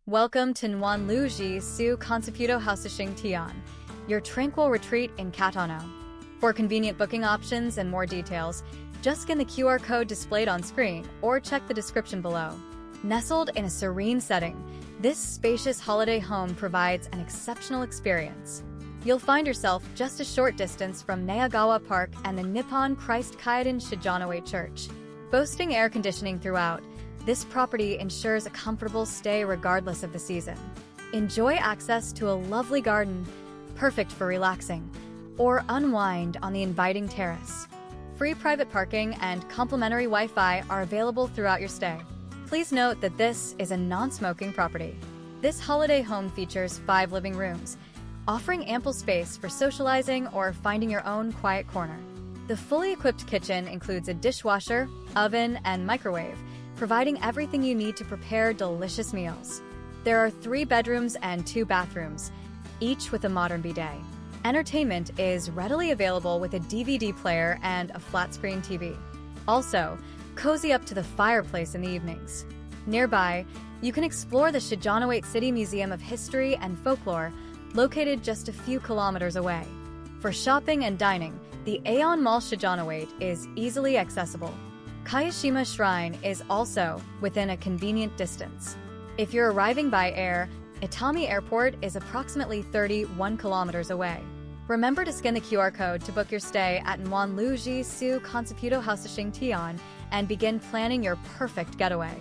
Welcome to Nuan Lu Zhi Su konseputohausuXing Tian, your tranquil retreat in Katano. For convenient booking options and more details, just scan the QR code displayed on screen or check the description below. Nestled in a serene setting, this spacious holiday home provides an exceptional experience. You'll find yourself just a short distance from Neyagawa Park and the Nippon Kyodan Shijonawate Church. Boasting air conditioning throughout, this property ensures a comfortable stay regardless of the season. Enjoy access to a lovely garden, perfect for relaxing, or unwind on the inviting terrace. Free private parking and complimentary Wi-Fi are available throughout your stay. Please note that this is a non-smoking property. This holiday home features 5 living rooms, offering ample space for socializing or finding your own quiet corner. The fully equipped kitchen includes a dishwasher, oven, and microwave, providing everything you need to prepare delicious meals. There are 3 bedrooms and 2 bathrooms, each with a modern bidet. Entertainment is readily available with a DVD player and a flat-screen TV. Also, cozy up to the fireplace in the evenings. Nearby, you can explore the Shijonawate City Museum of History and Folklore, located just a few kilometers away. For shopping and dining, the Aeon Mall Shijonawate is easily accessible. Kayashima Shrine is also within a convenient distance. If you're arriving by air, Itami Airport is approximately 31 kilometers away. Remember to scan the QR code to book your stay at Nuan Lu Zhi Su konseputohausuXing Tian and begin planning your perfect getaway.